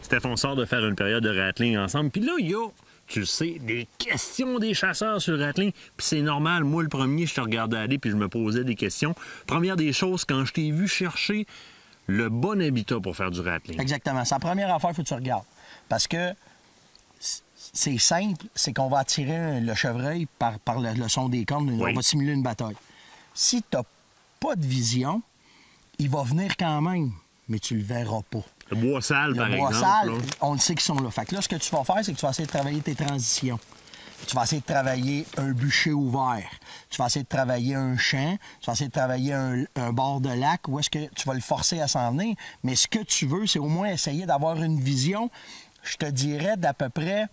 Steph, on sort de faire une période de rattling ensemble. Puis là, il y a, tu le sais, des questions des chasseurs sur le rattling. Puis c'est normal. Moi, le premier, je te regardais aller puis je me posais des questions. Première des choses, quand je t'ai vu chercher le bon habitat pour faire du rattling. Exactement. C'est la première affaire qu'il faut que tu regardes. Parce que c'est simple, c'est qu'on va attirer le chevreuil par le son des cornes. Oui. On va simuler une bataille. Si tu n'as pas de vision, il va venir quand même, mais tu le verras pas. Le bois sale, par Le bois exemple. sale, Là. on le sait qu'ils sont là. Fait que là, ce que tu vas faire, c'est que tu vas essayer de travailler tes transitions. Tu vas essayer de travailler un bûcher ouvert. Tu vas essayer de travailler un champ. Tu vas essayer de travailler un bord de lac où est-ce que tu vas le forcer à s'en venir. Mais ce que tu veux, c'est au moins essayer d'avoir une vision, je te dirais, d'à peu près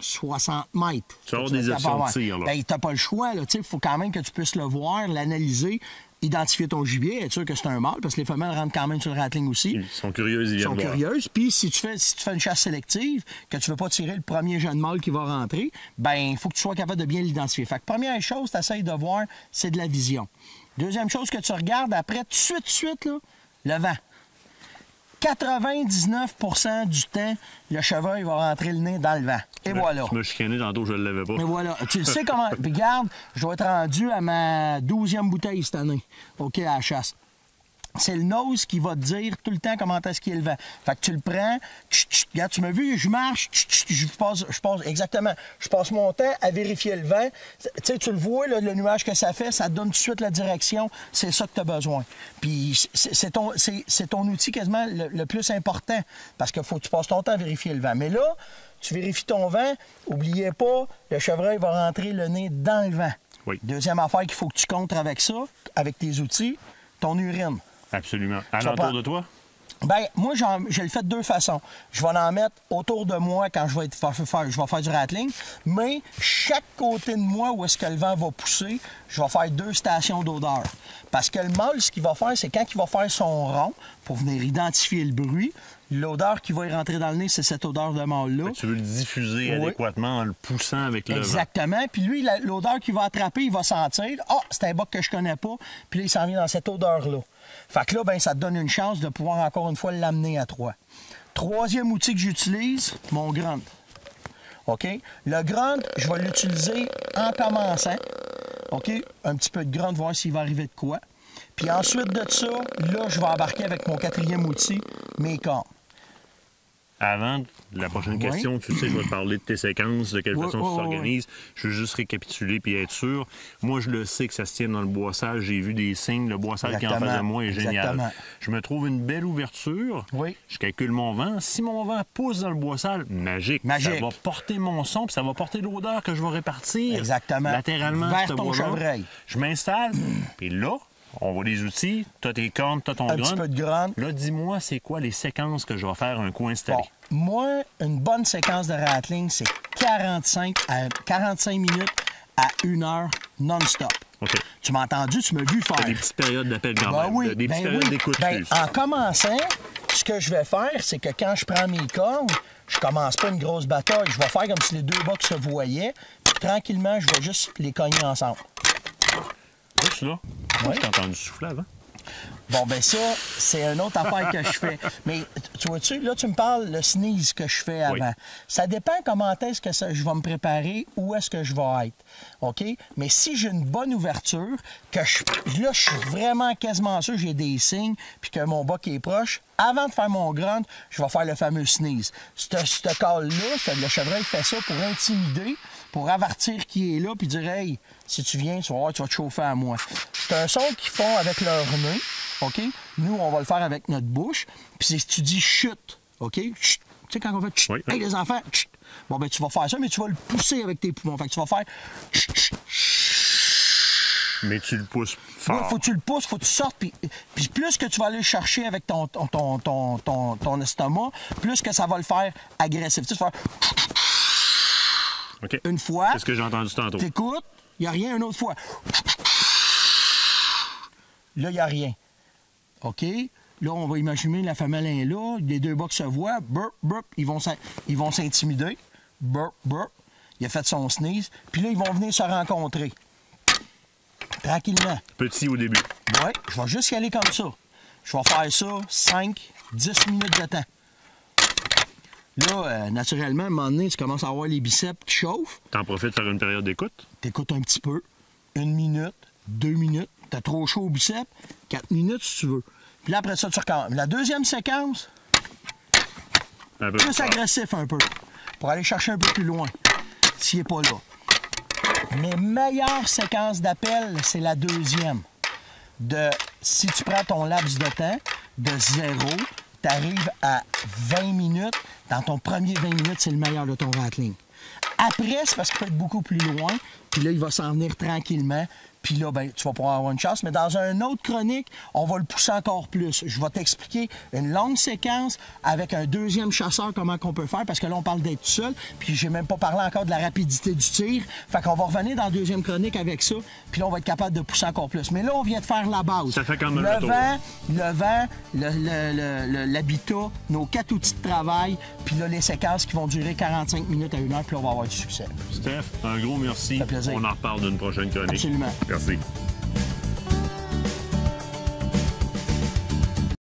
60 mètres. Tu vas avoir des options de tir, là. Bien, t'as pas le choix, là. Il faut quand même que tu puisses le voir, l'analyser, identifier ton gibier, être sûr que c'est un mâle, parce que les femelles rentrent quand même sur le rattling aussi. Ils sont curieuses, ils Ils viennent sont voir. curieuses. Puis si tu fais une chasse sélective, que tu veux pas tirer le premier jeune mâle qui va rentrer, ben il faut que tu sois capable de bien l'identifier. Fait que première chose, tu essaies de voir, c'est de la vision. Deuxième chose que tu regardes après, tout de suite, là, le vent. 99% du temps, le chevreuil va rentrer le nez dans le vent. Et voilà. Tu m'as chicané tantôt, je ne l'avais pas. Et voilà. Tu le sais comment. Puis regarde, je dois être rendu à ma 12e bouteille cette année, OK, à la chasse. C'est le nose qui va te dire tout le temps comment est-ce qu'il est le vent. Fait que tu le prends, regarde, tu m'as vu, je marche, je passe, exactement. Je passe mon temps à vérifier le vent. Tu sais, tu le vois, là, le nuage que ça fait, ça te donne tout de suite la direction. C'est ça que tu as besoin. Puis c'est ton outil quasiment le plus important parce qu'il faut que tu passes ton temps à vérifier le vent. Mais là, tu vérifies ton vent, oubliez pas, le chevreuil va rentrer le nez dans le vent. Oui. Deuxième affaire qu'il faut que tu contres avec ça, avec tes outils, ton urine. Absolument. Alentour de toi? Bien, moi, je le fais de deux façons. Je vais en mettre autour de moi quand je vais faire du rattling, mais chaque côté de moi où est-ce que le vent va pousser, je vais faire 2 stations d'odeur. Parce que le mâle, ce qu'il va faire, c'est quand il va faire son rond pour venir identifier le bruit, l'odeur qui va y rentrer dans le nez, c'est cette odeur de mâle-là. Tu veux le diffuser Oui. adéquatement en le poussant avec le vent. Exactement. Puis lui, l'odeur qu'il va attraper, il va sentir « Ah, c'est un boc que je connais pas. » Puis là, il s'en vient dans cette odeur-là. Fait que là, ben, ça te donne une chance de pouvoir encore une fois l'amener à toi. Troisième outil que j'utilise, mon grunt. OK? Le grunt, je vais l'utiliser en commençant. OK? Un petit peu de grunt, voir s'il va arriver de quoi. Puis ensuite de ça, là, je vais embarquer avec mon 4e outil, mes cornes. Avant la prochaine question, tu sais, je vais te parler de tes séquences, de quelle façon tu t'organises. Je veux juste récapituler puis être sûr. Moi, je le sais que ça se tient dans le bois sale. J'ai vu des signes. Le bois sale qui est en face de moi est génial. Exactement. Je me trouve une belle ouverture. Oui. Je calcule mon vent. Si mon vent pousse dans le bois sale, magique. Magique. Ça va porter mon son puis ça va porter l'odeur que je vais répartir. Exactement. Latéralement, Vers ce ton bois-là. chevreuil. Je m'installe. Puis là, on voit les outils. Tu as tes cornes, tu as ton Un grunt. petit peu de grunt. Là, dis-moi, c'est quoi les séquences que je vais faire un coup installé? Bon, moi, une bonne séquence de rattling, c'est 45 minutes à 1 heure non-stop. OK. Tu m'as entendu, tu m'as vu faire. Des petites périodes d'appel quand Ben même. oui, Des petites ben périodes oui. d'écoute. Ben, plus. en commençant, ce que je vais faire, c'est que quand je prends mes cornes, je commence pas une grosse bataille. Je vais faire comme si les deux bocs se voyaient. Puis tranquillement, je vais juste les cogner ensemble. Oh, je suis là. Moi, je t'ai entendu souffler avant. Bon, ben ça, c'est une autre affaire que je fais. Mais tu vois-tu, là, tu me parles le sneeze que je fais avant. Oui. Ça dépend comment est-ce que je vais me préparer, où est-ce que je vais être. OK? Mais si j'ai une bonne ouverture, que là, je suis vraiment quasiment sûr, j'ai des signes, puis que mon boc est proche, avant de faire mon grunt, je vais faire le fameux sneeze. Ce call-là, le chevreuil fait ça pour intimider, pour avertir qui est là, puis dire « Hey, si tu viens, tu vas voir, tu vas te chauffer à moi. » C'est un son qu'ils font avec leur nez, OK? Nous, on va le faire avec notre bouche. Puis si tu dis « chut », OK? Chut. Tu sais, quand on fait « chut Oui. hey, les enfants, chut », bon, ben tu vas faire ça, mais tu vas le pousser avec tes poumons. Fait que tu vas faire « chut, chut, chut ». Mais tu le pousses fort. Oui, faut que tu le pousses, faut que tu sortes. Puis plus que tu vas aller le chercher avec ton estomac, plus que ça va le faire agressif. Tu sais, faire OK. une fois. C'est ce que j'ai entendu tantôt. T'écoutes, il n'y a rien une autre fois. Là, il n'y a rien. OK? Là, on va imaginer la femelle est là, les deux bocs se voient, burp, burp, ils vont s'intimider. Burp, burp. Il a fait son sneeze. Puis là, ils vont venir se rencontrer. Tranquillement. Petit au début. Oui, je vais juste y aller comme ça. Je vais faire ça 5, 10 minutes de temps. Là, naturellement, à un moment donné, tu commences à avoir les biceps qui chauffent. T'en profites de faire une période d'écoute? T'écoutes un petit peu. 1 minute, 2 minutes. T'as trop chaud au biceps, 4 minutes si tu veux. Puis là, après ça, tu recommences. La deuxième séquence, plus agressif un peu, pour aller chercher un peu plus loin, s'il n'est pas là. Mes meilleures séquences d'appel, c'est la deuxième. Si tu prends ton laps de temps, de 0, tu arrives à 20 minutes. Dans ton premier 20 minutes, c'est le meilleur de ton rattling. Après, c'est parce qu'il peut être beaucoup plus loin. Puis là, il va s'en venir tranquillement. Puis là, ben, tu vas pouvoir avoir une chance. Mais dans une autre chronique, on va le pousser encore plus. Je vais t'expliquer une longue séquence avec un deuxième chasseur, comment qu'on peut faire. Parce que là, on parle d'être seul. Puis j'ai même pas parlé encore de la rapidité du tir. Fait qu'on va revenir dans la deuxième chronique avec ça. Puis là, on va être capable de pousser encore plus. Mais là, on vient de faire la base. Ça fait quand même le vent, l'habitat, nos 4 outils de travail. Puis là, les séquences qui vont durer 45 minutes à 1 heure. Puis là, on va avoir du succès. Steph, un gros merci. Ça fait plaisir. On en reparle d'une prochaine chronique. Absolument. Merci.